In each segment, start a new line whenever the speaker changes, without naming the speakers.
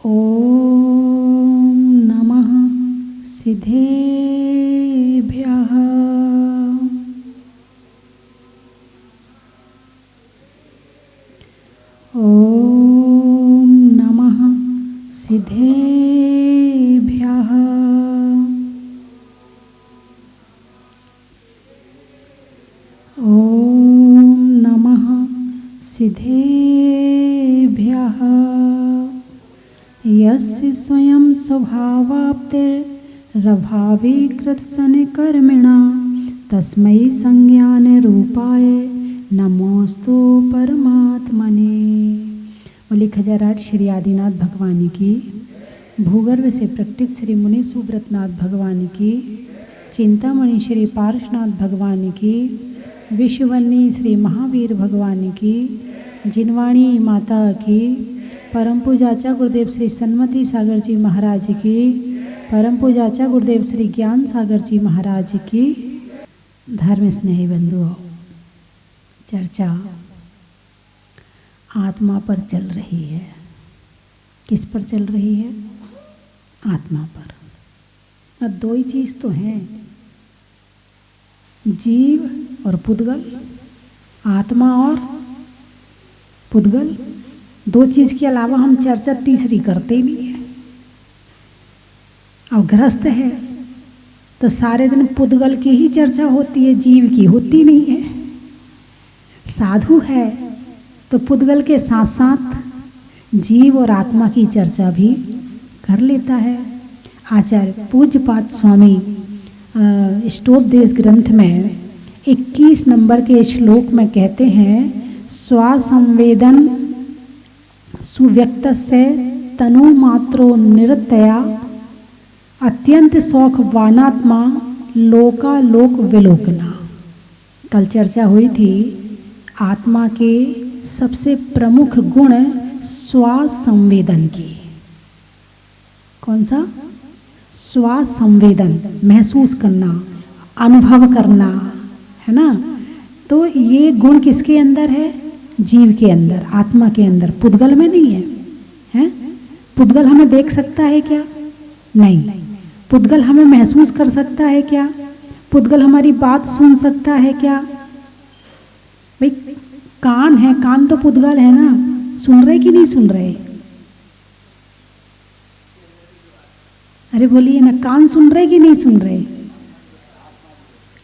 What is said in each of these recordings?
ओम नमः सिद्धेभ्यः। ओम नमः सिद्धेभ्यः। ओम नमः सिद्धेभ्यः। यस्य स्वयं स्वभावाप्तिरभावीकृत सनिकर्मिणा तस्मै संज्ञानरूपाय नमोस्तु परमात्मने। बोले खजाराट श्री आदिनाथ भगवान की, भूगर्भ से प्रकटित श्री मुनि सुब्रतनाथ भगवान की, चिंतामणि श्री पार्श्वनाथ भगवान की, विश्ववन्नी श्री महावीर भगवान की, जिनवाणी माता की, परम पूजाचा गुरुदेव श्री सन्मति सागर जी महाराज की, परम पूजाचा गुरुदेव श्री ज्ञान सागर जी महाराज की। धर्म स्नेही बंधुओं, चर्चा आत्मा पर चल रही है। किस पर चल रही है? आत्मा पर। और दो ही चीज़ तो हैं, जीव और पुद्गल, आत्मा और पुद्गल। दो चीज़ के अलावा हम चर्चा तीसरी करते ही नहीं है। अब गृहस्थ है तो सारे दिन पुद्गल की ही चर्चा होती है, जीव की होती नहीं है। साधु है तो पुद्गल के साथ साथ जीव और आत्मा की चर्चा भी कर लेता है। आचार्य पूज्यपाद स्वामी ष्टोपदेश ग्रंथ में 21 नंबर के श्लोक में कहते हैं, स्वासंवेदन सुव्यक्तस्य तनु मात्रो निरतया अत्यंत शौक वानात्मा लोकालोक विलोकना। कल चर्चा हुई थी आत्मा के सबसे प्रमुख गुण स्वासंवेदन की। कौन सा? स्वासंवेदन, महसूस करना, अनुभव करना, है ना। तो ये गुण किसके अंदर है? जीव के अंदर, आत्मा के अंदर, पुद्गल में नहीं है। हैं? पुद्गल हमें देख सकता है क्या? नहीं। पुद्गल हमें महसूस कर सकता है क्या? पुद्गल हमारी बात सुन सकता है क्या? भाई कान है, कान तो पुद्गल है ना, सुन रहे कि नहीं सुन रहे? अरे बोलिए ना, कान सुन रहे कि नहीं सुन रहे?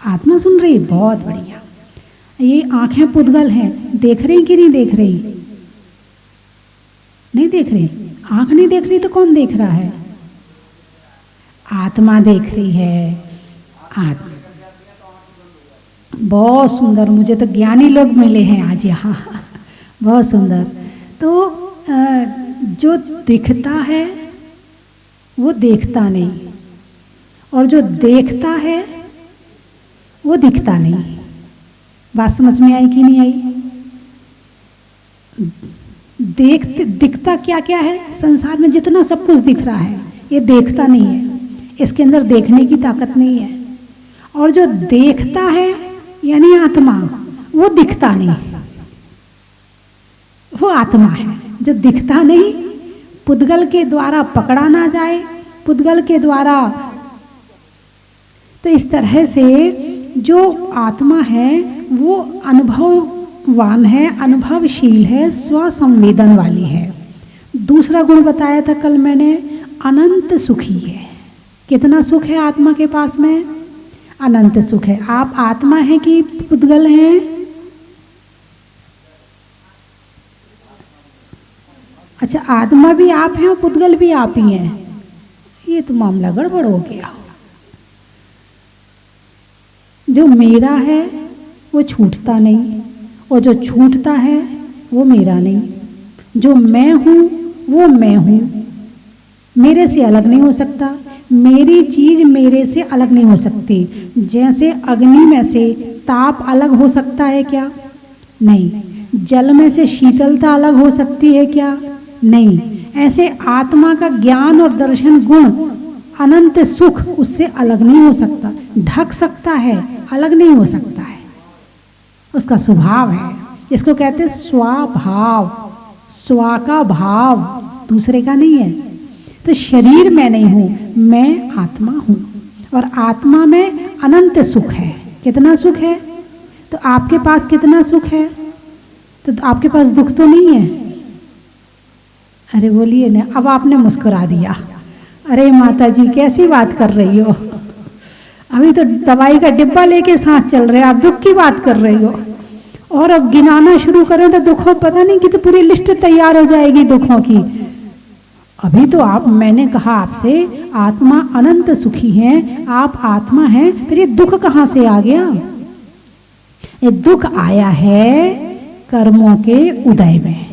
आत्मा सुन रही। बहुत बढ़िया। ये आंखें पुद्गल हैं, देख रही कि नहीं देख रही? नहीं देख रही। आंख नहीं देख रही तो कौन देख रहा है? आत्मा देख रही है। आत्मा। बहुत सुंदर, मुझे तो ज्ञानी लोग मिले हैं आज यहाँ। बहुत सुंदर। तो जो दिखता है वो देखता नहीं, और जो देखता है वो दिखता नहीं। बात समझ में आई कि नहीं आई? दिखता क्या क्या है? संसार में जितना सब कुछ दिख रहा है ये देखता नहीं है, इसके अंदर देखने की ताकत नहीं है। और जो देखता है यानी आत्मा, वो दिखता नहीं, वो आत्मा है जो दिखता नहीं। पुद्गल के द्वारा पकड़ा ना जाए, पुद्गल के द्वारा। तो इस तरह से जो आत्मा है वो अनुभववान है, अनुभवशील है, स्वसंवेदन वाली है। दूसरा गुण बताया था कल मैंने, अनंत सुखी है। कितना सुख है आत्मा के पास में? अनंत सुख है। आप आत्मा हैं कि पुद्गल हैं? अच्छा, आत्मा भी आप हैं और पुद्गल भी आप ही हैं। ये तो मामला गड़बड़ हो गया। जो मेरा है वो छूटता नहीं, और जो छूटता है वो मेरा नहीं। जो मैं हूँ वो मैं हूँ, मेरे से अलग नहीं हो सकता। मेरी चीज़ मेरे से अलग नहीं हो सकती। जैसे अग्नि में से ताप अलग हो सकता है क्या? नहीं। जल में से शीतलता अलग हो सकती है क्या? नहीं। ऐसे आत्मा का ज्ञान और दर्शन गुण, अनंत सुख उससे अलग नहीं हो सकता। ढक सकता है, अलग नहीं हो सकता है। उसका स्वभाव है। इसको कहते हैं स्वाभाव। स्वा का भाव, दूसरे का नहीं है। तो शरीर मैं नहीं हूँ, मैं आत्मा हूँ और आत्मा में अनंत सुख है। कितना सुख है? तो आपके पास कितना सुख है? तो आपके पास दुख तो नहीं है? अरे बोलिए ना। अब आपने मुस्कुरा दिया। अरे माता जी कैसी बात कर रही हो, अभी तो दवाई का डिब्बा लेके साथ चल रहे, आप दुख की बात कर रही हो। और अब गिनाना शुरू करें तो दुखों पता नहीं कि तो पूरी लिस्ट तैयार हो जाएगी दुखों की। अभी तो आप, मैंने कहा आपसे आत्मा अनंत सुखी है, आप आत्मा हैं, फिर ये दुख कहाँ से आ गया? ये दुख आया है कर्मों के उदय में,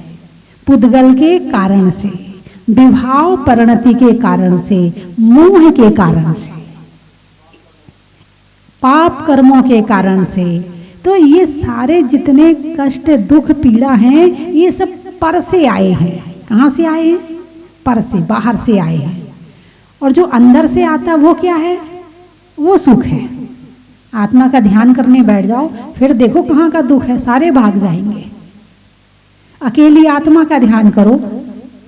पुद्गल के कारण से, विभाव परिणति के कारण से, मोह के कारण से, पाप कर्मों के कारण से। तो ये सारे जितने कष्ट दुख पीड़ा हैं ये सब पर से आए हैं। कहाँ से आए हैं? पर से, बाहर से आए हैं। और जो अंदर से आता वो क्या है? वो सुख है। आत्मा का ध्यान करने बैठ जाओ, फिर देखो कहाँ का दुख है, सारे भाग जाएंगे। अकेली आत्मा का ध्यान करो,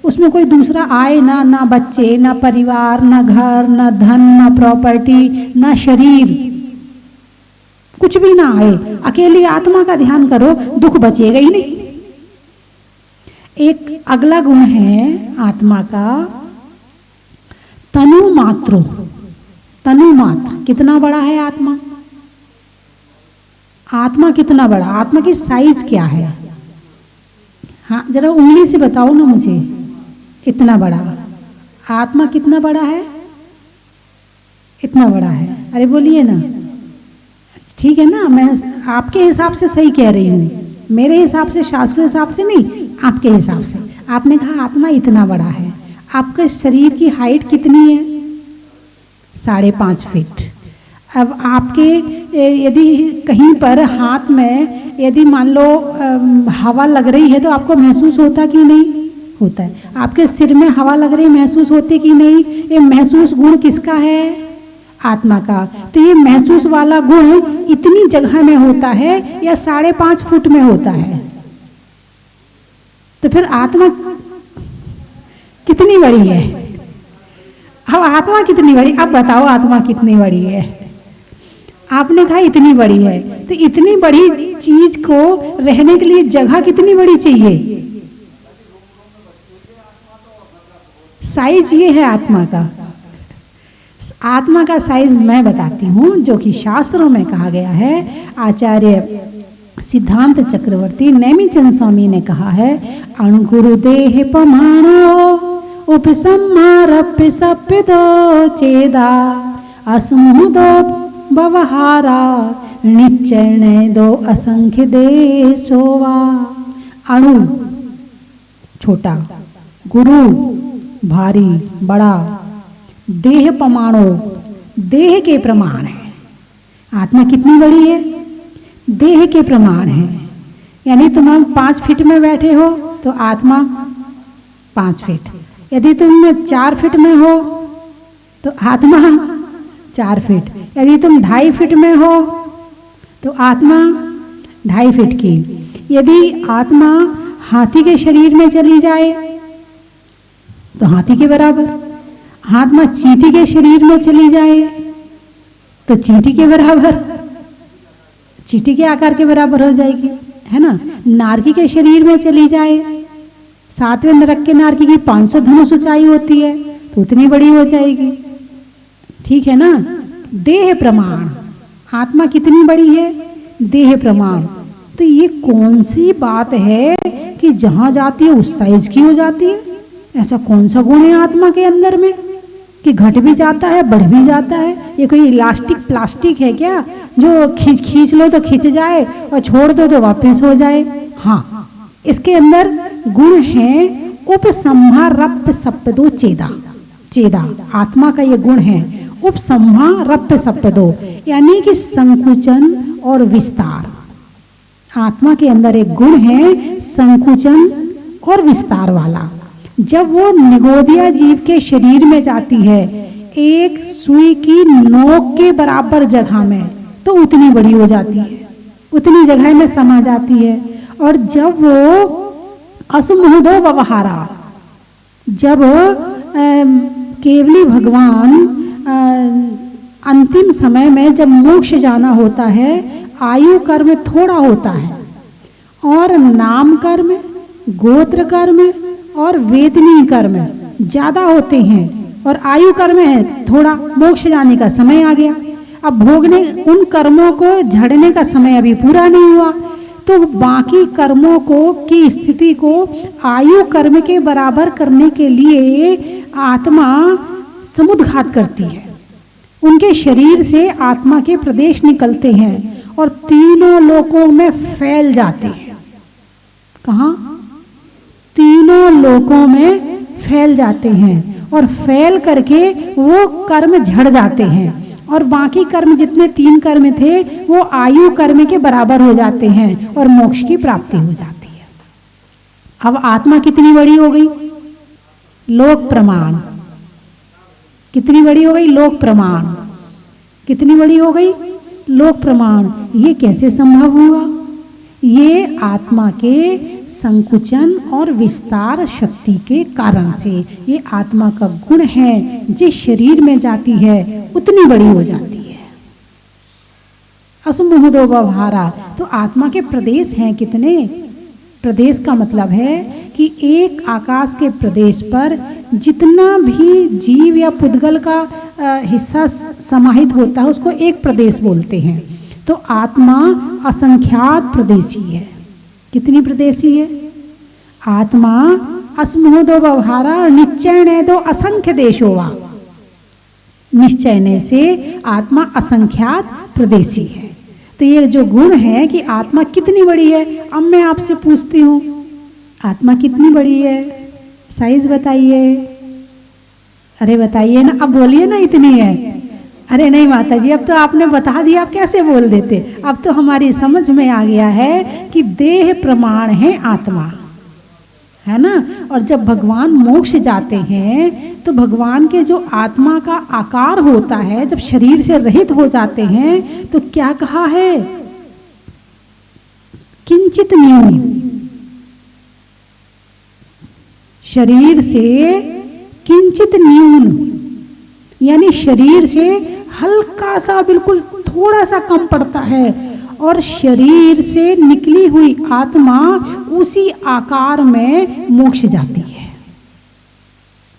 उसमें कोई दूसरा आए ना, ना बच्चे, ना परिवार, ना घर, ना धन, ना प्रॉपर्टी, ना शरीर, कुछ भी ना आए। अकेली आत्मा का ध्यान करो, दुख बचेगा ही नहीं। एक अगला गुण है आत्मा का, तनु मात्रो। तनु मात्र, कितना बड़ा है आत्मा? आत्मा कितना बड़ा? आत्मा की साइज क्या है? हाँ जरा उंगली से बताओ ना मुझे। इतना बड़ा आत्मा कितना बड़ा है? इतना बड़ा है। अरे बोलिए ना। ठीक है ना, मैं आपके हिसाब से सही कह रही हूँ, मेरे हिसाब से, शास्त्र हिसाब से नहीं, आपके हिसाब से। आपने कहा आत्मा इतना बड़ा है। आपके शरीर की हाइट कितनी है? 5.5 फीट। अब आपके यदि कहीं पर हाथ में यदि मान लो हवा लग रही है तो आपको महसूस होता कि नहीं होता है? आपके सिर में हवा लग रही महसूस होती कि नहीं? ये महसूस गुण किसका है? आत्मा का। तो ये महसूस वाला गुण इतनी जगह में होता है या 5.5 फुट में होता है? तो फिर आत्मा कितनी बड़ी है? अब आत्मा कितनी बड़ी, अब बताओ आत्मा कितनी बड़ी है? आपने कहा इतनी बड़ी है, तो इतनी बड़ी चीज को रहने के लिए जगह कितनी बड़ी चाहिए? साइज ये है आत्मा का। आत्मा का साइज मैं बताती हूँ, जो कि शास्त्रों में कहा गया है। आचार्य सिद्धांत चक्रवर्ती नेमिचंद स्वामी ने कहा है, अणुगुरु देह पमाणो उपसंहारप्य सप्यदो चेदा असमुदो व्यवहारा निश्चय दो असंख्य देशोवा। अणु छोटा, गुरु भारी बड़ा, देह पमाणो देह के प्रमाण है। आत्मा कितनी बड़ी है? देह के प्रमाण है। यानी तुम 5 फीट में बैठे हो तो आत्मा 5 फीट। यदि तुम 4 फीट में हो तो आत्मा 4 फीट। यदि तुम 2.5 फीट में हो तो आत्मा 2.5 फीट की। यदि आत्मा हाथी के शरीर में चली जाए तो हाथी के बराबर। आत्मा चींटी के शरीर में चली जाए तो चींटी के बराबर, चींटी के आकार के बराबर हो जाएगी, है ना। नारकी के शरीर में चली जाए, 7वें नरक के नारकी की 500 धनुष ऊंचाई होती है तो उतनी बड़ी हो जाएगी। ठीक है ना। देह प्रमाण, आत्मा कितनी बड़ी है? देह प्रमाण। तो ये कौन सी बात है कि जहां जाती है उस साइज की हो जाती है? ऐसा कौन सा गुण है आत्मा के अंदर में कि घट भी जाता है बढ़ भी जाता है? ये कोई इलास्टिक प्लास्टिक है क्या जो खींच लो तो खींच जाए और छोड़ दो तो वापस हो जाए? हाँ, इसके अंदर गुण है उपसंहारप्य सप्यदो चेदा। चेदा आत्मा का ये गुण है, उपसंहारप्य सप्यदो, यानी कि संकुचन और विस्तार। आत्मा के अंदर एक गुण है संकुचन और विस्तार वाला। जब वो निगोदिया जीव के शरीर में जाती है एक सुई की नोक के बराबर जगह में, तो उतनी बड़ी हो जाती है, उतनी जगह में समा जाती है। और जब वो असमुदो व्यवहारा, जब केवली भगवान अंतिम समय में जब मोक्ष जाना होता है, आयु कर्म थोड़ा होता है और नाम कर्म, गोत्र कर्म और वेदनीय कर्म ज्यादा होते हैं, और आयु कर्म है थोड़ा, मोक्ष जाने का समय आ गया। अब भोगने उन कर्मों को झड़ने का समय अभी पूरा नहीं हुआ, तो बाकी कर्मों को की स्थिति को आयु कर्म के बराबर करने के लिए आत्मा समुद्घात करती है। उनके शरीर से आत्मा के प्रदेश निकलते हैं और तीनों लोकों में फैल जाते हैं। कहाँ? तीनों लोकों में फैल जाते हैं और फैल करके वो कर्म झड़ जाते हैं, और बाकी कर्म जितने 3 कर्म थे वो आयु कर्म के बराबर हो जाते हैं और मोक्ष की प्राप्ति हो जाती है। अब आत्मा कितनी बड़ी हो गई? लोक प्रमाण। कितनी बड़ी हो गई? लोक प्रमाण। कितनी बड़ी हो गई? लोक प्रमाण। ये कैसे संभव हुआ? ये आत्मा के संकुचन और विस्तार शक्ति के कारण से। ये आत्मा का गुण है, जिस शरीर में जाती है उतनी बड़ी हो जाती है। असमोहदो व्यवहारा। तो आत्मा के प्रदेश हैं कितने? प्रदेश का मतलब है कि एक आकाश के प्रदेश पर जितना भी जीव या पुद्गल का हिस्सा समाहित होता है उसको एक प्रदेश बोलते हैं। तो आत्मा असंख्यात प्रदेशी है। कितनी प्रदेशी है? आत्मा असमोहदो व्यवहारा निश्चय दो असंख्य देशो वा। निश्चय से आत्मा असंख्यात प्रदेशी है। तो ये जो गुण है कि आत्मा कितनी बड़ी है। अब मैं आपसे पूछती हूँ, आत्मा कितनी बड़ी है? साइज बताइए। अरे बताइए ना, अब बोलिए ना इतनी है। अरे नहीं माता जी, अब तो आपने बता दिया, आप कैसे बोल देते? अब तो हमारी समझ में आ गया है कि देह प्रमाण है आत्मा, है ना। और जब भगवान मोक्ष जाते हैं तो भगवान के जो आत्मा का आकार होता है, जब शरीर से रहित हो जाते हैं तो क्या कहा है? किंचित न्यून। शरीर से किंचित न्यून, यानी शरीर से हल्का सा, बिल्कुल थोड़ा सा कम पड़ता है, और शरीर से निकली हुई आत्मा उसी आकार में मोक्ष जाती है,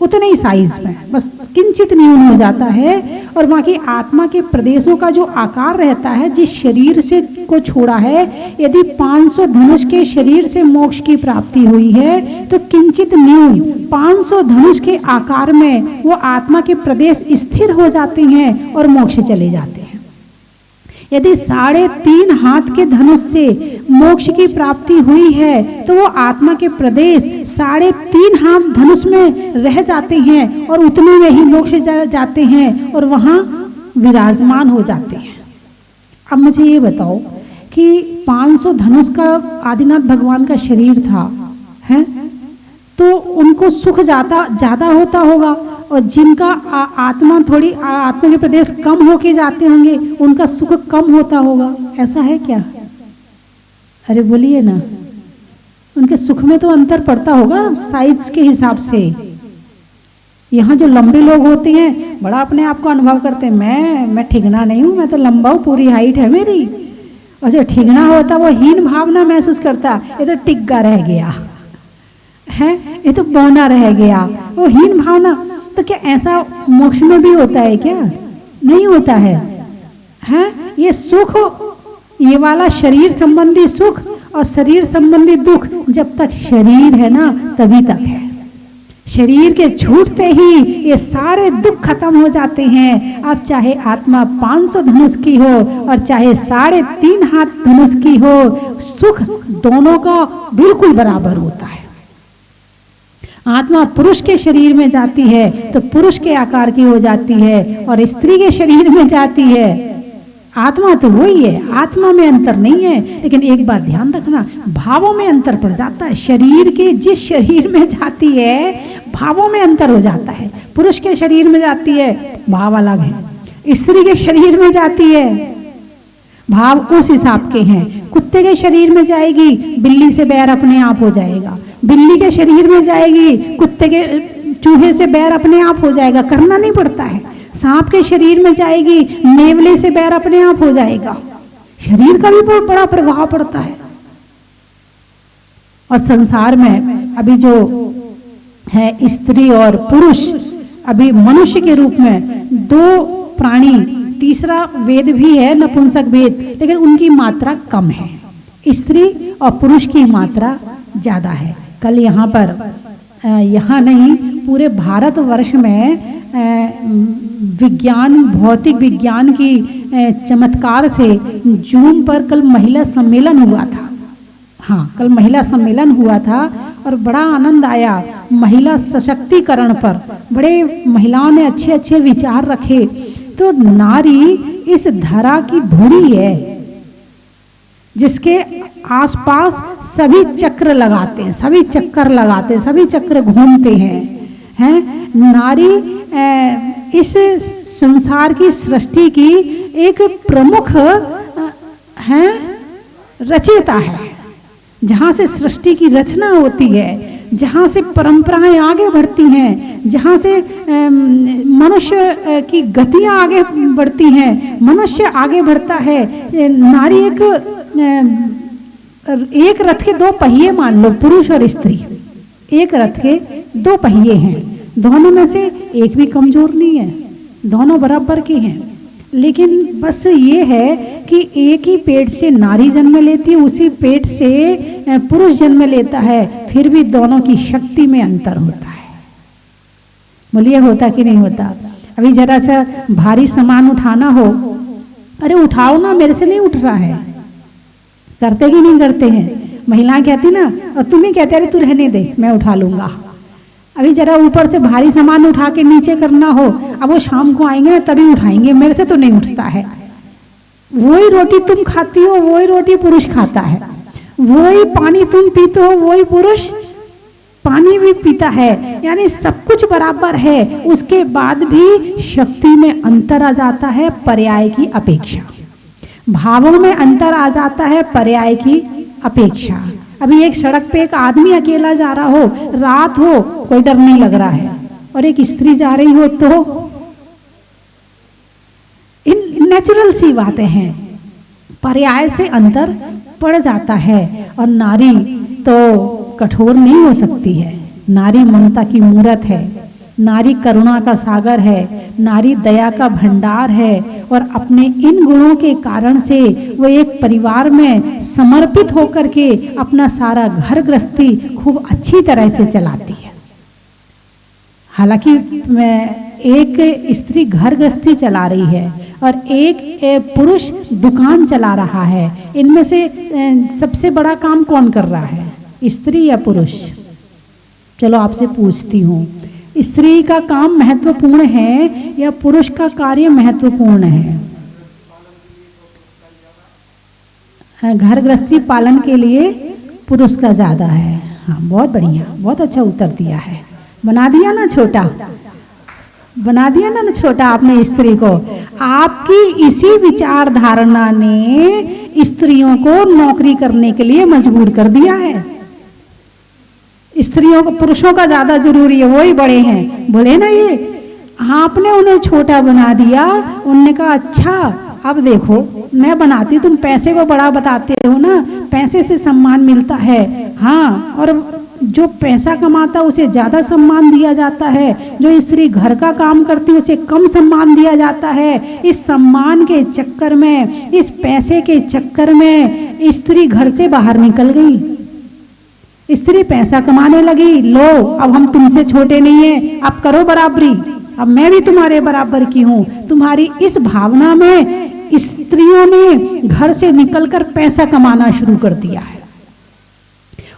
उतने ही साइज में, बस किंचित न्यून हो जाता है। और बाकी आत्मा के प्रदेशों का जो आकार रहता है, जिस शरीर से को छोड़ा है, यदि 500 धनुष के शरीर से मोक्ष की प्राप्ति हुई है तो किंचित न्यून 500 धनुष के आकार में वो आत्मा के प्रदेश स्थिर हो जाते हैं और मोक्ष चले जाते हैं। यदि 3.5 हाथ के धनुष से मोक्ष की प्राप्ति हुई है तो वो आत्मा के प्रदेश 3.5 हाथ धनुष में रह जाते हैं और उतने में ही मोक्ष जाते हैं और वहाँ विराजमान हो जाते हैं। अब मुझे ये बताओ कि 500 धनुष का आदिनाथ भगवान का शरीर था, है, तो उनको सुख ज़्यादा होता होगा, और जिनका आत्मा थोड़ी आत्मा के प्रदेश कम होके जाते होंगे उनका सुख कम होता होगा। ऐसा है क्या? अरे बोलिए ना, उनके सुख में तो अंतर पड़ता होगा साइज के हिसाब से। यहाँ जो लंबे लोग होते हैं बड़ा अपने आप को अनुभव करते हैं, मैं ठिगना नहीं हूँ, मैं तो लंबा हूँ, पूरी हाइट है मेरी। और जो ठिगना होता वो हीन भावना महसूस करता, ये तो टिग्गा रह गया है, ये तो बौना रह गया, वो हीन भावना। तो क्या ऐसा मोक्ष में भी होता है क्या? नहीं होता है। ये सुख, ये वाला शरीर संबंधी सुख और शरीर संबंधी दुख जब तक शरीर है ना तभी तक है। शरीर के छूटते ही ये सारे दुख खत्म हो जाते हैं। अब चाहे आत्मा 500 धनुष की हो और चाहे 3.5 हाथ धनुष की हो, सुख दोनों का बिल्कुल बराबर होता है। आत्मा पुरुष के शरीर में जाती है तो पुरुष के आकार की हो जाती है, और स्त्री के शरीर में जाती है, आत्मा तो वही है, आत्मा में अंतर नहीं है। लेकिन एक बात ध्यान रखना, भावों में अंतर पड़ जाता है। शरीर के जिस शरीर में जाती है भावों में अंतर हो जाता है। पुरुष के शरीर में जाती है भाव अलग है, स्त्री के शरीर में जाती है भाव उस हिसाब के हैं। कुत्ते के शरीर में जाएगी, बिल्ली से बैर अपने आप हो जाएगा। बिल्ली के शरीर में जाएगी, कुत्ते के चूहे से बैर अपने आप हो जाएगा, करना नहीं पड़ता है। सांप के शरीर में जाएगी, नेवले से बैर अपने आप हो जाएगा। शरीर का भी बहुत बड़ा प्रभाव पड़ता है। और संसार में अभी जो है स्त्री और पुरुष, अभी मनुष्य के रूप में दो प्राणी, तीसरा वेद भी है नपुंसक वेद, लेकिन उनकी मात्रा कम है। स्त्री और पुरुष की मात्रा ज्यादा है। कल यहाँ पर यहाँ नहीं, पूरे भारतवर्ष में विज्ञान, भौतिक विज्ञान की चमत्कार से जूम पर कल महिला सम्मेलन हुआ था। हाँ, कल महिला सम्मेलन हुआ था और बड़ा आनंद आया। महिला सशक्तिकरण पर बड़े महिलाओं ने अच्छे अच्छे विचार रखे। तो नारी इस धरा की धुरी है जिसके आसपास सभी चक्र लगाते हैं, सभी चक्कर लगाते हैं, सभी चक्र घूमते हैं। नारी इस संसार की सृष्टि की एक प्रमुख है, रचयिता है। जहाँ से सृष्टि की रचना होती है, जहाँ से परंपराएं आगे बढ़ती हैं, जहाँ से मनुष्य की गतियाँ आगे बढ़ती हैं, मनुष्य आगे बढ़ता है। नारी एक रथ के दो पहिए मान लो, पुरुष और स्त्री एक रथ के दो पहिए हैं। दोनों में से एक भी कमजोर नहीं है, दोनों बराबर के हैं। लेकिन बस ये है कि एक ही पेट से नारी जन्म लेती है, उसी पेट से पुरुष जन्म लेता है, फिर भी दोनों की शक्ति में अंतर होता है। बोलिए होता कि नहीं होता? अभी जरा सा भारी सामान उठाना हो, अरे उठाओ ना, मेरे से नहीं उठ रहा है, करते कि नहीं करते हैं? महिलाएं कहती ना, और तुम ही कहते अरे तू रहने दे, मैं उठा लूंगा। अभी जरा ऊपर से भारी सामान उठा के नीचे करना हो, अब वो शाम को आएंगे ना तभी उठाएंगे, मेरे से तो नहीं उठता है। वही रोटी तुम खाती हो, वही रोटी पुरुष खाता है। वही पानी तुम पीते हो, वही पुरुष पानी भी पीता है। यानी सब कुछ बराबर है, उसके बाद भी शक्ति में अंतर आ जाता है, पर्याय की अपेक्षा। भावों में अंतर आ जाता है, पर्याय की अपेक्षा। अभी एक सड़क पे एक आदमी अकेला जा रहा हो, रात हो, कोई डर नहीं लग रहा है, और एक स्त्री जा रही हो तो इन नेचुरल सी बातें हैं, पर्याय से अंतर पड़ जाता है। और नारी तो कठोर नहीं हो सकती है, नारी ममता की मूरत है, नारी करुणा का सागर है, नारी दया का भंडार है। और अपने इन गुणों के कारण से वो एक परिवार में समर्पित होकर के अपना सारा घर गृहस्थी खूब अच्छी तरह से चलाती है। हालांकि एक स्त्री घर गृहस्थी चला रही है और एक पुरुष दुकान चला रहा है, इनमें से सबसे बड़ा काम कौन कर रहा है, स्त्री या पुरुष? चलो आपसे पूछती हूँ, स्त्री का काम महत्वपूर्ण है या पुरुष का कार्य महत्वपूर्ण है? घर गृहस्थी पालन के लिए पुरुष का ज्यादा है। हाँ, बहुत बढ़िया, बहुत अच्छा उत्तर दिया है। बना दिया ना छोटा, बना दिया ना छोटा आपने स्त्री को। आपकी इसी विचार धारणा ने स्त्रियों को नौकरी करने के लिए मजबूर कर दिया है। स्त्रियों को पुरुषों का ज्यादा जरूरी है, वही बड़े हैं, बोले ना ये। आपने उन्हें छोटा बना दिया, उनने कहा अच्छा अब देखो मैं बनाती, तुम पैसे को बड़ा बताते हो ना, पैसे से सम्मान मिलता है। हाँ, और जो पैसा कमाता उसे ज्यादा सम्मान दिया जाता है, जो स्त्री घर का काम करती उसे कम सम्मान दिया जाता है। इस सम्मान के चक्कर में, इस पैसे के चक्कर में स्त्री घर से बाहर निकल गई, स्त्री पैसा कमाने लगी। लो अब हम तुमसे छोटे नहीं है, अब करो बराबरी, अब मैं भी तुम्हारे बराबर की हूँ। तुम्हारी इस भावना में स्त्रियों ने घर से निकलकर पैसा कमाना शुरू कर दिया है,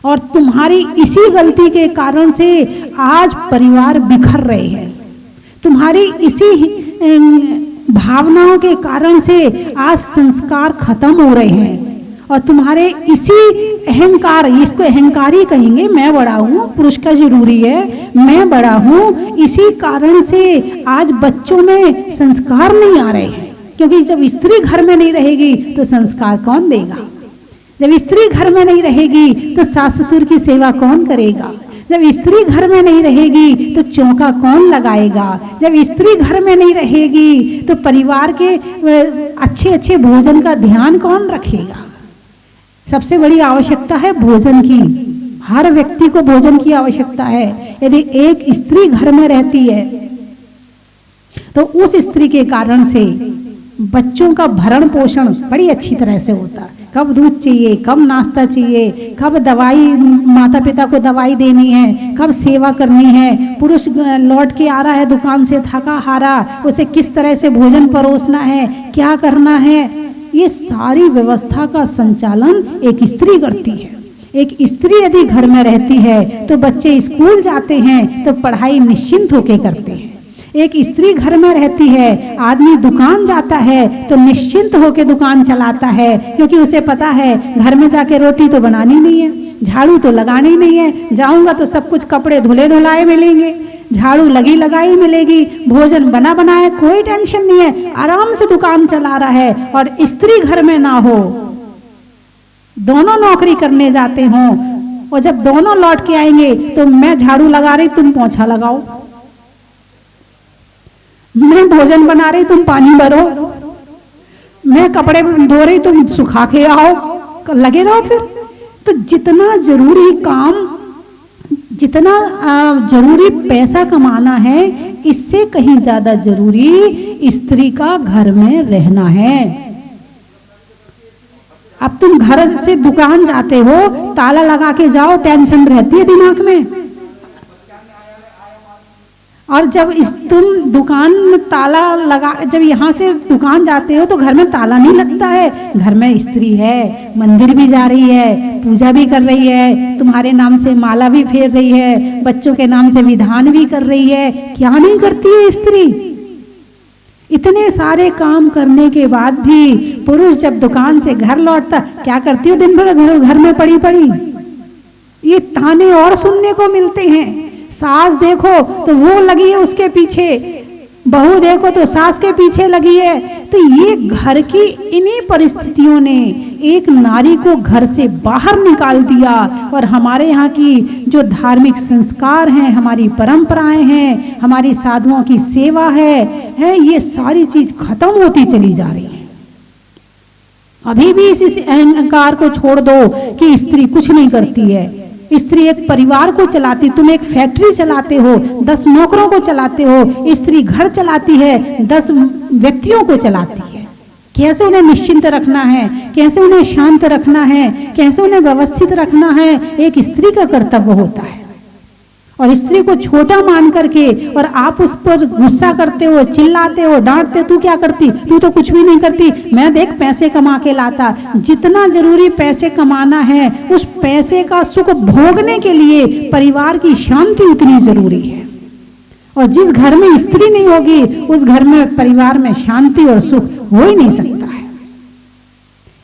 और तुम्हारी इसी गलती के कारण से आज परिवार बिखर रहे हैं। तुम्हारी इसी भावनाओं के कारण से आज संस्कार खत्म हो रहे हैं, और तुम्हारे इसी अहंकार, इसको अहंकार ही कहेंगे, मैं बड़ा हूँ, पुरुष का जरूरी है, मैं बड़ा हूँ, इसी कारण से आज बच्चों में संस्कार नहीं आ रहे हैं। क्योंकि जब स्त्री घर में नहीं रहेगी तो संस्कार कौन देगा? जब स्त्री घर में नहीं रहेगी तो सास ससुर की सेवा कौन करेगा? जब स्त्री घर में नहीं रहेगी तो चौका कौन लगाएगा? जब स्त्री घर में नहीं रहेगी तो परिवार के अच्छे अच्छे भोजन का ध्यान कौन रखेगा? सबसे बड़ी आवश्यकता है भोजन की। हर व्यक्ति को भोजन की आवश्यकता है। यदि एक स्त्री घर में रहती है तो उस स्त्री के कारण से बच्चों का भरण पोषण बड़ी अच्छी तरह से होता है। कब दूध चाहिए, कब नाश्ता चाहिए, कब दवाई, माता पिता को दवाई देनी है, कब सेवा करनी है, पुरुष लौट के आ रहा है दुकान से थका हारा, उसे किस तरह से भोजन परोसना है, क्या करना है, ये सारी व्यवस्था का संचालन एक स्त्री करती है। एक स्त्री यदि घर में रहती है तो बच्चे स्कूल जाते हैं तो पढ़ाई निश्चिंत होके करते हैं। एक स्त्री घर में रहती है, आदमी दुकान जाता है तो निश्चिंत होके दुकान चलाता है, क्योंकि उसे पता है घर में जाके रोटी तो बनानी नहीं है, झाड़ू तो लगानी नहीं है, जाऊंगा तो सब कुछ कपड़े धुले धुलाए मिलेंगे, झाड़ू लगी लगाई मिलेगी, भोजन बना बनाया, कोई टेंशन नहीं है, आराम से दुकान चला रहा है। और स्त्री घर में ना हो, दोनों नौकरी करने जाते हों और जब दोनों लौट के आएंगे तो मैं झाड़ू लगा रही, तुम पोंछा लगाओ, मैं भोजन बना रही, तुम पानी भरो, मैं कपड़े धो रही, तुम सुखा के आओ, लगे रहो फिर। तो जितना जरूरी काम, जितना जरूरी पैसा कमाना है, इससे कहीं ज्यादा जरूरी स्त्री का घर में रहना है। अब तुम घर से दुकान जाते हो, ताला लगा के जाओ, टेंशन रहती है दिमाग में, और जब तुम दुकान में ताला लगा, जब यहाँ से दुकान जाते हो तो घर में ताला नहीं लगता है, घर में स्त्री है, मंदिर भी जा रही है, पूजा भी कर रही है, तुम्हारे नाम से माला भी फेर रही है, बच्चों के नाम से विधान भी कर रही है, क्या नहीं करती है स्त्री? इतने सारे काम करने के बाद भी पुरुष जब दुकान से घर लौटता, क्या करती हो दिन भर घर में पड़ी पड़ी? ये ताने और सुनने को मिलते हैं। सास देखो तो वो लगी है उसके पीछे, बहू देखो तो सास के पीछे लगी है। तो ये घर की इन्हीं परिस्थितियों ने एक नारी को घर से बाहर निकाल दिया, और हमारे यहाँ की जो धार्मिक संस्कार हैं, हमारी परंपराएं हैं, हमारी साधुओं की सेवा है, ये सारी चीज खत्म होती चली जा रही है। अभी भी इस अहंकार को छोड़ दो कि स्त्री कुछ नहीं करती है। स्त्री एक परिवार को चलाती, तुम एक फैक्ट्री चलाते हो, 10 नौकरों को चलाते हो, स्त्री घर चलाती है, 10 व्यक्तियों को चलाती है। कैसे उन्हें निश्चिंत रखना है, कैसे उन्हें शांत रखना है, कैसे उन्हें व्यवस्थित रखना है, एक स्त्री का कर्तव्य होता है। और स्त्री को छोटा मान करके और आप उस पर गुस्सा करते हो, चिल्लाते हो, डांटते हो, तू क्या करती, तू तो कुछ भी नहीं करती, मैं देख पैसे कमा के लाता। जितना जरूरी पैसे कमाना है, उस पैसे का सुख भोगने के लिए परिवार की शांति उतनी जरूरी है। और जिस घर में स्त्री नहीं होगी, उस घर में परिवार में शांति और सुख हो ही नहीं सकता है।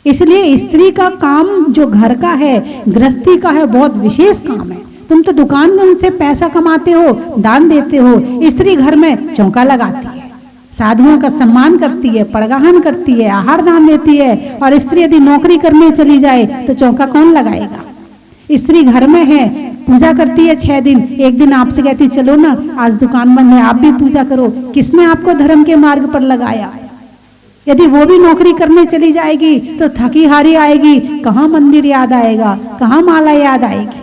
इसलिए स्त्री का काम जो घर का है, गृहस्थी का है, बहुत विशेष काम है। तुम तो दुकान में उनसे पैसा कमाते हो, दान देते हो, स्त्री घर में चौका लगाती है, साधुओं का सम्मान करती है, पड़गाहन करती है, आहार दान देती है। और स्त्री यदि नौकरी करने चली जाए तो चौका कौन लगाएगा? स्त्री घर में है, पूजा करती है 6 दिन, एक दिन आपसे कहती चलो ना आज दुकान बंद है, आप भी पूजा करो। किसने आपको धर्म के मार्ग पर लगाया? यदि वो भी नौकरी करने चली जाएगी तो थकी हारी आएगी, कहाँ मंदिर याद आएगा, कहाँ माला याद आएगी?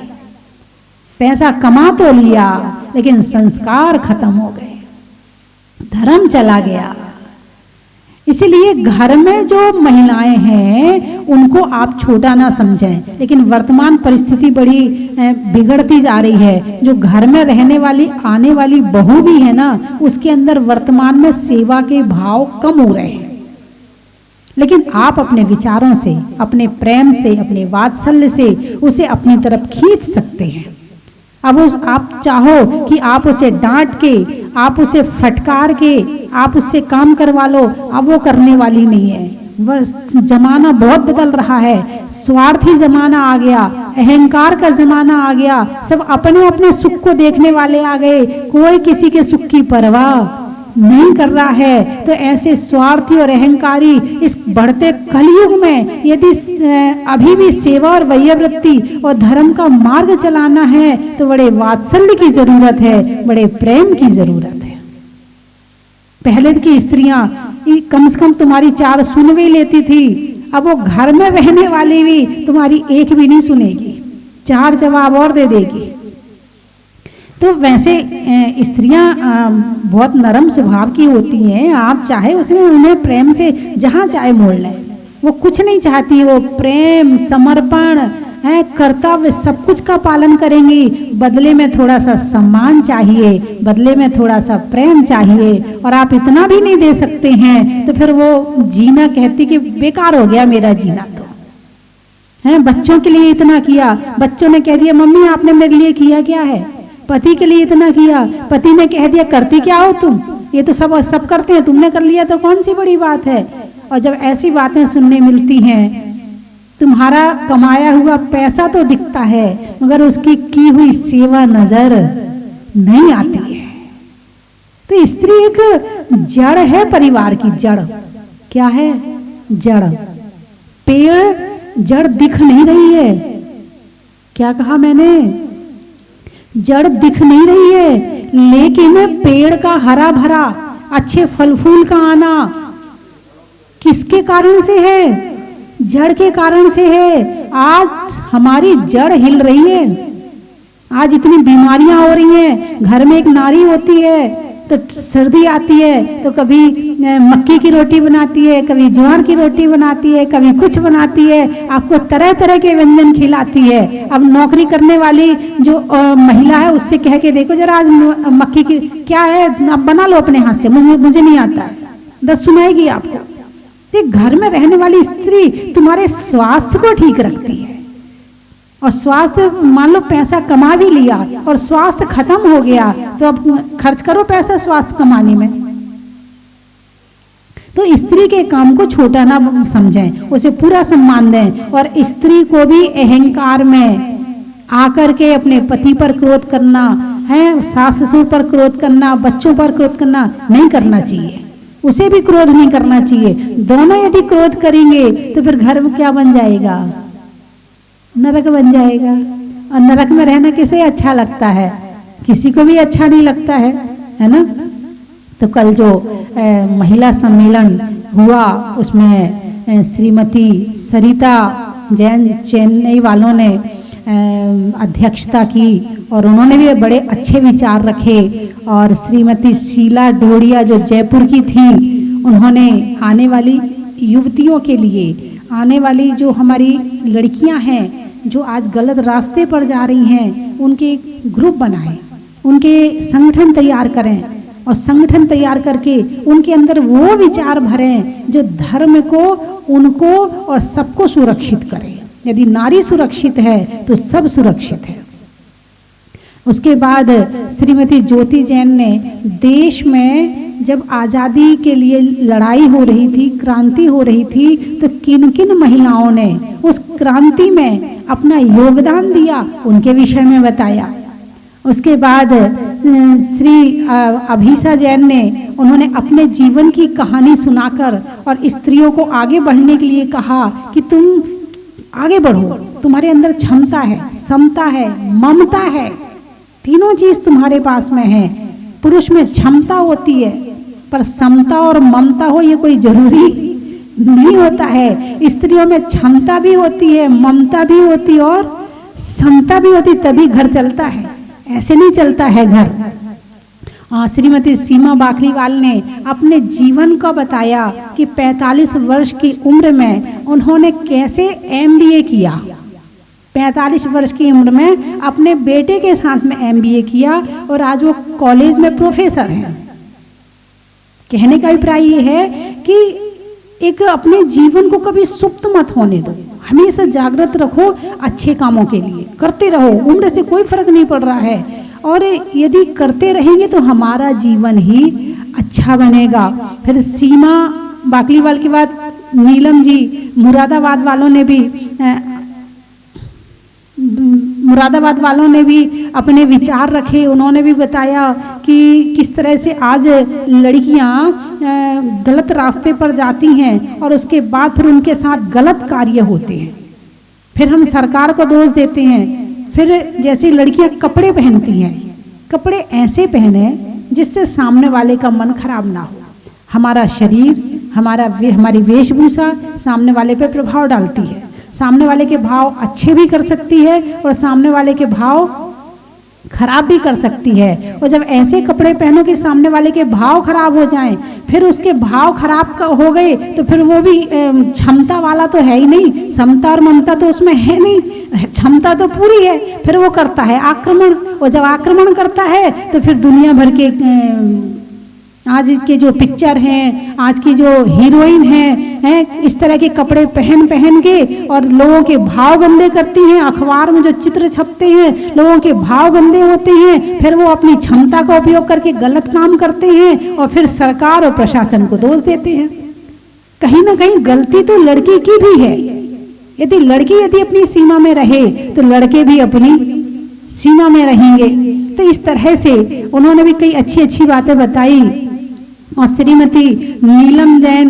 पैसा कमा तो लिया लेकिन संस्कार खत्म हो गए, धर्म चला गया। इसलिए घर में जो महिलाएं हैं उनको आप छोटा ना समझें, लेकिन वर्तमान परिस्थिति बड़ी बिगड़ती जा रही है। जो घर में रहने वाली आने वाली बहू भी है ना, उसके अंदर वर्तमान में सेवा के भाव कम हो रहे हैं। लेकिन आप अपने विचारों से, अपने प्रेम से, अपने वात्सल्य से उसे अपनी तरफ खींच सकते हैं। अब आप चाहो कि आप उसे डांट के, आप उसे फटकार के, आप उससे काम करवा लो, अब वो करने वाली नहीं है। वह जमाना बहुत बदल रहा है, स्वार्थी जमाना आ गया, अहंकार का जमाना आ गया, सब अपने अपने सुख को देखने वाले आ गए, कोई किसी के सुख की परवाह नहीं कर रहा है, तो ऐसे स्वार्थी और अहंकारी इस बढ़ते कलयुग में यदि अभी भी सेवा और वैयवृत्ति और धर्म का मार्ग चलाना है तो बड़े वात्सल्य की जरूरत है, बड़े प्रेम की जरूरत है। पहले की स्त्रियां कम से कम तुम्हारी 4 सुन भी लेती थी, अब वो घर में रहने वाली भी तुम्हारी एक भी नहीं सुनेगी, 4 जवाब और दे देगी। तो वैसे स्त्रियां बहुत नरम स्वभाव की होती हैं, आप चाहे उसमें उन्हें प्रेम से जहाँ चाहे मोड़ लें, वो कुछ नहीं चाहती, वो प्रेम समर्पण है कर्तव्य सब कुछ का पालन करेंगी। बदले में थोड़ा सा सम्मान चाहिए, बदले में थोड़ा सा प्रेम चाहिए, और आप इतना भी नहीं दे सकते हैं तो फिर वो जीना कहती कि बेकार हो गया मेरा जीना। तो है बच्चों के लिए इतना किया, बच्चों ने कह दिया मम्मी आपने मेरे लिए किया क्या है। पति के लिए इतना किया, पति ने कह दिया करती क्या हो तुम, ये तो सब करते हैं, तुमने कर लिया तो कौन सी बड़ी बात है। और जब ऐसी बातें सुनने मिलती हैं, तुम्हारा कमाया हुआ पैसा तो दिखता है मगर उसकी की हुई सेवा नजर नहीं आती है। तो स्त्री एक जड़ है, परिवार की जड़। क्या है? जड़। पेड़ जड़ दिख नहीं रही है, क्या कहा मैंने? जड़ दिख नहीं रही है, लेकिन पेड़ का हरा भरा अच्छे फल फूल का आना किसके कारण से है? जड़ के कारण से है। आज हमारी जड़ हिल रही है, आज इतनी बीमारियां हो रही हैं। घर में एक नारी होती है तो सर्दी आती है तो कभी मक्की की रोटी बनाती है, कभी ज्वार की रोटी बनाती है, कभी कुछ बनाती है, आपको तरह तरह के व्यंजन खिलाती है। अब नौकरी करने वाली जो महिला है उससे कह के देखो जरा आज मक्की की क्या है, आप बना लो अपने हाथ से, मुझे नहीं आता है, 10 सुनाएगी आपको। घर में रहने वाली स्त्री तुम्हारे स्वास्थ्य को ठीक रखती है। और स्वास्थ्य, मान लो पैसा कमा भी लिया और स्वास्थ्य खत्म हो गया तो अब खर्च करो पैसा स्वास्थ्य कमाने में। तो स्त्री के काम को छोटा ना समझें, उसे पूरा सम्मान दें। और स्त्री को भी अहंकार में आकर के अपने पति पर क्रोध करना है, सास ससुर पर क्रोध करना, बच्चों पर क्रोध करना नहीं करना चाहिए। उसे भी क्रोध नहीं करना चाहिए। दोनों यदि क्रोध करेंगे तो फिर घर में क्या बन जाएगा? नरक बन जाएगा। और नरक में रहना किसे अच्छा लगता है? किसी को भी अच्छा नहीं लगता है ना। तो कल जो महिला सम्मेलन हुआ उसमें श्रीमती सरिता जैन चेन्नई वालों ने अध्यक्षता की और उन्होंने भी बड़े अच्छे विचार रखे। और श्रीमती शीला डोडिया जो जयपुर की थी, उन्होंने आने वाली युवतियों के लिए, आने वाली जो हमारी लड़कियां हैं जो आज गलत रास्ते पर जा रही हैं, उनके ग्रुप बनाएं, उनके संगठन तैयार करें और संगठन तैयार करके उनके अंदर वो विचार भरें जो धर्म को, उनको और सबको सुरक्षित करें। यदि नारी सुरक्षित है तो सब सुरक्षित है। उसके बाद श्रीमती ज्योति जैन ने देश में जब आज़ादी के लिए लड़ाई हो रही थी, क्रांति हो रही थी, तो किन किन महिलाओं ने उस क्रांति में अपना योगदान दिया, उनके विषय में बताया। उसके बाद श्री अभिषा जैन ने, उन्होंने अपने जीवन की कहानी सुनाकर और स्त्रियों को आगे बढ़ने के लिए कहा कि तुम आगे बढ़ो, तुम्हारे अंदर क्षमता है, समता है, ममता है, तीनों चीज तुम्हारे पास में है। पुरुष में क्षमता होती है पर समता और ममता हो ये कोई जरूरी नहीं होता है। स्त्रियों में क्षमता भी होती है, ममता भी होती है और समता भी होती, तभी घर चलता है, ऐसे नहीं चलता है घर। श्रीमती सीमा बाखरीवाल ने अपने जीवन का बताया कि 45 वर्ष की उम्र में उन्होंने कैसे MBA किया। 45 वर्ष की उम्र में अपने बेटे के साथ में MBA किया और आज वो कॉलेज में प्रोफेसर हैं। कहने का अभिप्राय ये है कि एक अपने जीवन को कभी सुप्त मत होने दो, हमेशा जागृत रखो, अच्छे कामों के लिए करते रहो। उम्र से कोई फर्क नहीं पड़ रहा है और यदि करते रहेंगे तो हमारा जीवन ही अच्छा बनेगा। फिर सीमा बाकलीवाल के बाद नीलम जी मुरादाबाद वालों ने भी अपने विचार रखे। उन्होंने भी बताया कि किस तरह से आज लड़कियां गलत रास्ते पर जाती हैं और उसके बाद फिर उनके साथ गलत कार्य होते हैं। फिर हम सरकार को दोष देते हैं। फिर जैसे लड़कियां कपड़े पहनती हैं, कपड़े ऐसे पहने जिससे सामने वाले का मन खराब ना हो। हमारा शरीर, हमारी वेशभूषा सामने वाले पे प्रभाव डालती है। सामने वाले के भाव अच्छे भी कर सकती है और सामने वाले के भाव खराब भी कर सकती है। और जब ऐसे कपड़े पहनो कि सामने वाले के भाव खराब हो जाएं, फिर उसके भाव खराब हो गए तो फिर वो भी क्षमता वाला तो है ही नहीं, समता और ममता तो उसमें है नहीं, क्षमता तो पूरी है। फिर वो करता है आक्रमण, और जब आक्रमण करता है तो फिर दुनिया भर के आज के जो पिक्चर हैं, आज की जो हीरोइन हैं, इस तरह के कपड़े पहन के और लोगों के भाव गंदे करती हैं। अखबार में जो चित्र छपते हैं लोगों के भाव गंदे होते हैं। फिर वो अपनी क्षमता का उपयोग करके गलत काम करते हैं और फिर सरकार और प्रशासन को दोष देते हैं। कहीं ना कहीं गलती तो लड़की की भी है। यदि अपनी सीमा में रहे तो लड़के भी अपनी सीमा में रहेंगे। तो इस तरह से उन्होंने भी कई अच्छी बातें बताई। और श्रीमती नीलम जैन,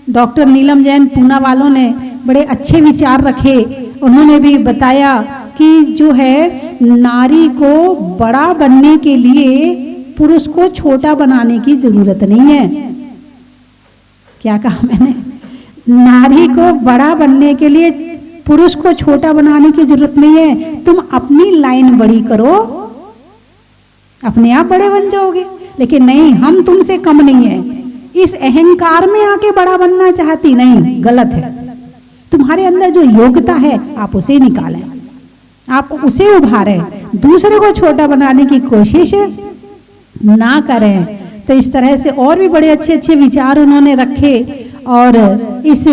डॉक्टर नीलम जैन पूना वालों ने बड़े अच्छे विचार रखे। उन्होंने भी बताया कि जो है नारी को बड़ा बनने के लिए पुरुष को छोटा बनाने की जरूरत नहीं है। क्या कहा मैंने? नारी को बड़ा बनने के लिए पुरुष को छोटा बनाने की जरूरत नहीं है। तुम अपनी लाइन बड़ी करो, अपने आप बड़े बन जाओगे। लेकिन नहीं, हम तुमसे कम नहीं है, इस अहंकार में आके बड़ा बनना चाहती नहीं, गलत है। तुम्हारे अंदर जो योग्यता है आप उसे निकालें, आप उसे उभारें, दूसरे को छोटा बनाने की कोशिश ना करें। तो इस तरह से और भी बड़े अच्छे विचार उन्होंने रखे। और इस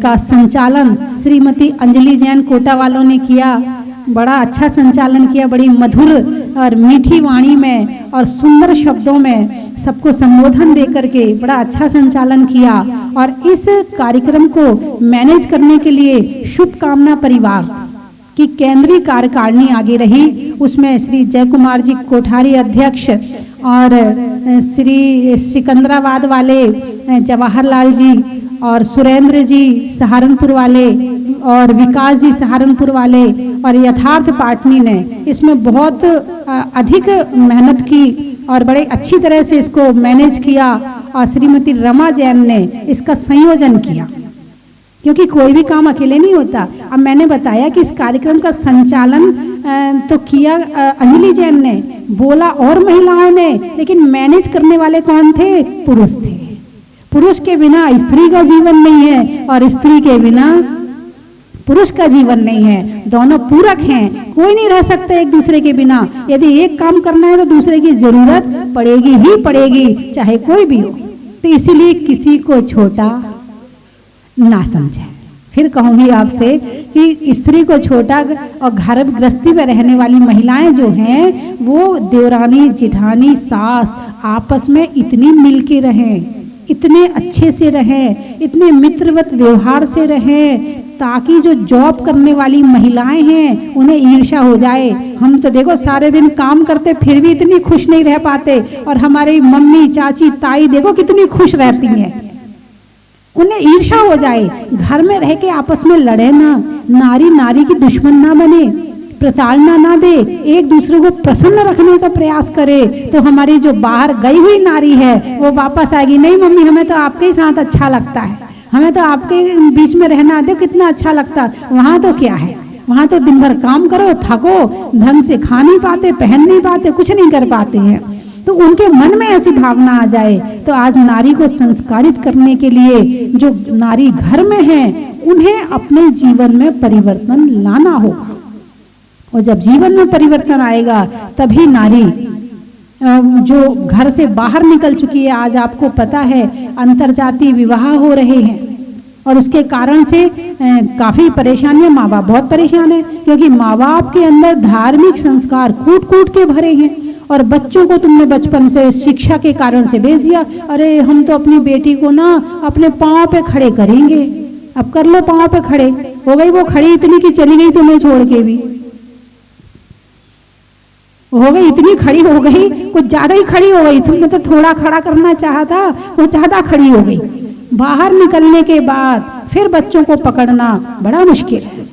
का संचालन श्रीमती अंजलि जैन कोटा वालों ने किया। बड़ा अच्छा संचालन किया, बड़ी मधुर और मीठी वाणी में और सुंदर शब्दों में सबको संबोधन दे करके बड़ा अच्छा संचालन किया। और इस कार्यक्रम को मैनेज करने के लिए शुभकामना परिवार की केंद्रीय कार्यकारिणी आगे रही। उसमें श्री जय कुमार जी कोठारी अध्यक्ष और श्री सिकंदराबाद वाले जवाहरलाल जी और सुरेंद्र जी सहारनपुर वाले और विकास जी सहारनपुर वाले और यथार्थ पाटनी ने इसमें बहुत अधिक मेहनत की और बड़े अच्छी तरह से इसको मैनेज किया। और श्रीमती रमा जैन ने इसका संयोजन किया, क्योंकि कोई भी काम अकेले नहीं होता। अब मैंने बताया कि इस कार्यक्रम का संचालन तो किया अंजलि जैन ने, बोला और महिलाओं ने, लेकिन मैनेज करने वाले कौन थे? पुरुष थे। पुरुष के बिना स्त्री का जीवन नहीं है और स्त्री के बिना पुरुष का जीवन नहीं है। दोनों पूरक हैं, कोई नहीं रह सकता एक दूसरे के बिना। यदि एक काम करना है तो दूसरे की जरूरत पड़ेगी ही पड़ेगी, चाहे कोई भी हो। तो इसीलिए किसी को छोटा ना समझे। फिर कहूंगी आपसे कि स्त्री को छोटा और घर गृहस्थी में रहने वाली महिलाएं जो हैं वो देवरानी जेठानी सास आपस में इतनी मिल के रहें, इतने अच्छे से रहें, इतने मित्रवत व्यवहार से रहें, ताकि जो जॉब करने वाली महिलाएं हैं उन्हें ईर्ष्या हो जाए। हम तो देखो सारे दिन काम करते फिर भी इतनी खुश नहीं रह पाते, और हमारी मम्मी चाची ताई देखो कितनी खुश रहती हैं, उन्हें ईर्ष्या हो जाए। घर में रह के आपस में लड़े ना, नारी नारी की दुश्मन ना बने, प्रताड़ना ना दे, एक दूसरे को प्रसन्न रखने का प्रयास करे। तो हमारी जो बाहर गई हुई नारी है वो वापस आएगी, नहीं मम्मी हमें तो आपके ही साथ अच्छा लगता है, हमें तो आपके बीच में रहना, देखो कितना अच्छा लगता है। वहाँ तो क्या है, वहाँ तो दिन भर काम करो, थको, ढंग से खा नहीं पाते, पहन नहीं पाते, कुछ नहीं कर पाते हैं। तो उनके मन में ऐसी भावना आ जाए। तो आज नारी को संस्कारित करने के लिए जो नारी घर में है उन्हें अपने जीवन में परिवर्तन लाना होगा, और जब जीवन में परिवर्तन आएगा तभी नारी जो घर से बाहर निकल चुकी है, आज आपको पता है अंतरजातीय विवाह हो रहे हैं और उसके कारण से काफ़ी परेशानियां, माँ बाप बहुत परेशान है, क्योंकि माँ बाप के अंदर धार्मिक संस्कार कूट कूट के भरे हैं। और बच्चों को तुमने बचपन से शिक्षा के कारण से भेज दिया, अरे हम तो अपनी बेटी को ना अपने पाँव पे खड़े करेंगे। अब कर लो, पाँव पे खड़े हो गई, वो खड़ी इतनी की चली गई तुम्हें छोड़ के भी, हो गई, इतनी खड़ी हो गई, कुछ ज्यादा ही खड़ी हो गई। तुमने तो थोड़ा खड़ा करना चाहा था, वो ज्यादा खड़ी हो गई। बाहर निकलने के बाद फिर बच्चों को पकड़ना बड़ा मुश्किल है।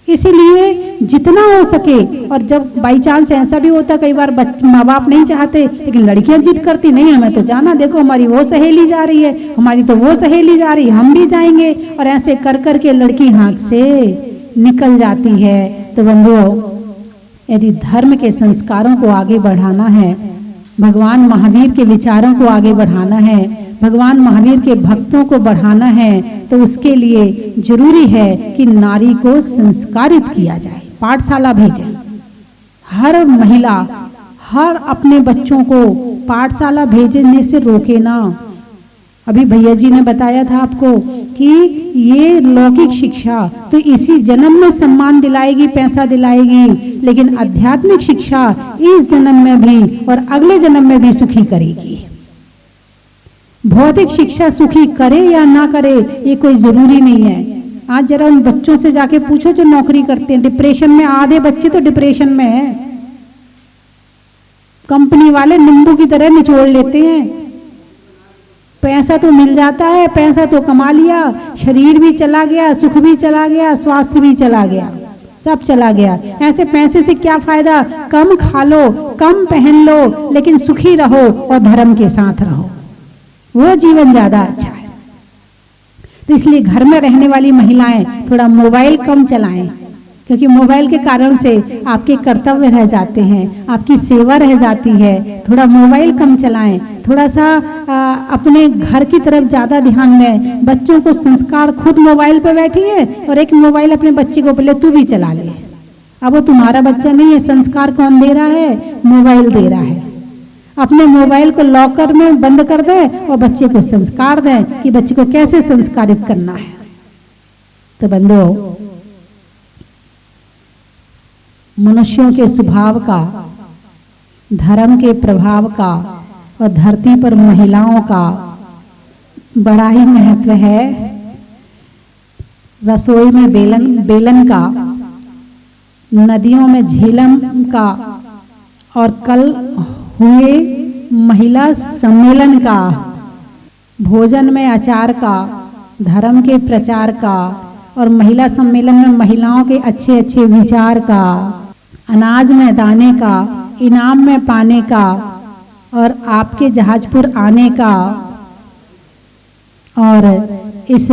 इसीलिए जितना हो सके, और जब बाई चांस ऐसा भी होता कई बार माँ बाप नहीं चाहते, लेकिन लड़कियां जिद करती, नहीं हमें तो जाना, देखो हमारी वो सहेली जा रही है, हमारी तो वो सहेली जा रही है, हम भी जाएंगे, और ऐसे कर कर के लड़की हाथ से निकल जाती है। तो बंधुओं, यदि धर्म के संस्कारों को आगे बढ़ाना है, भगवान महावीर के विचारों को आगे बढ़ाना है, भगवान महावीर के भक्तों को बढ़ाना है, तो उसके लिए जरूरी है कि नारी को संस्कारित किया जाए, पाठशाला भेजें। हर महिला, हर अपने बच्चों को पाठशाला भेजने से रोके ना। अभी भैया जी ने बताया था आपको कि ये लौकिक शिक्षा तो इसी जन्म में सम्मान दिलाएगी, पैसा दिलाएगी, लेकिन आध्यात्मिक शिक्षा इस जन्म में भी और अगले जन्म में भी सुखी करेगी। भौतिक शिक्षा सुखी करे या ना करे ये कोई जरूरी नहीं है। आज जरा उन बच्चों से जाके पूछो जो नौकरी करते हैं, डिप्रेशन में, आधे बच्चे तो डिप्रेशन में है। कंपनी वाले नींबू की तरह निचोड़ लेते हैं। पैसा तो मिल जाता है, पैसा तो कमा लिया, शरीर भी चला गया, सुख भी चला गया, स्वास्थ्य भी चला गया, सब चला गया। ऐसे पैसे से क्या फायदा? कम खा लो, कम पहन लो, लेकिन सुखी रहो और धर्म के साथ रहो, वो जीवन ज्यादा अच्छा है। तो इसलिए घर में रहने वाली महिलाएं थोड़ा मोबाइल कम चलाएं, क्योंकि मोबाइल के कारण से आपके कर्तव्य रह जाते हैं, आपकी सेवा रह जाती है। थोड़ा मोबाइल कम चलाएं, थोड़ा सा अपने घर की तरफ ज्यादा ध्यान दें। बच्चों को संस्कार, खुद मोबाइल पे बैठी है और एक मोबाइल अपने बच्चे को बोले तू भी चला ले। अब वो तुम्हारा बच्चा नहीं है, संस्कार कौन दे रहा है? मोबाइल दे रहा है। अपने मोबाइल को लॉकर में बंद कर दें और बच्चे को संस्कार दें कि बच्चे को कैसे संस्कारित करना है। तो बंधुओं, मनुष्यों के स्वभाव का, धर्म के प्रभाव का और धरती पर महिलाओं का बड़ा ही महत्व है। रसोई में बेलन का, नदियों में झेलम का, और कल हुए महिला सम्मेलन का, भोजन में अचार का, धर्म के प्रचार का, और महिला सम्मेलन में महिलाओं के अच्छे अच्छे विचार का, अनाज में दाने का, इनाम में पाने का, और आपके जहाजपुर आने का। और इस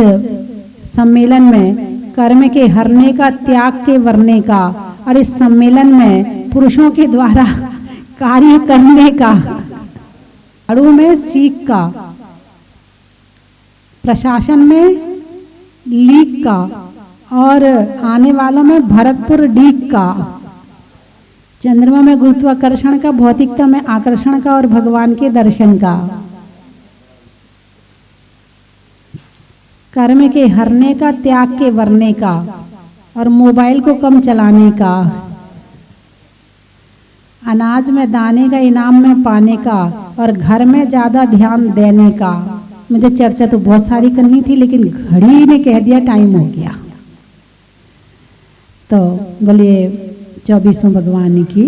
सम्मेलन में कर्म के हरने का, त्याग के वरने का, और इस सम्मेलन में पुरुषों के द्वारा कार्य करने का, अड़ू में सीख का, प्रशासन में लीक का, और आने वालों में भरतपुर डीक का, चंद्रमा में गुरुत्वाकर्षण का, भौतिकता में आकर्षण का, और भगवान के दर्शन का। कर्म के हरने का, त्याग के वरने का, और मोबाइल को कम चलाने का, अनाज में दाने का, इनाम में पाने का, और घर में ज्यादा ध्यान देने का। मुझे चर्चा तो बहुत सारी करनी थी, लेकिन घड़ी ने कह दिया टाइम हो गया। तो बोलिए 24वें भगवान की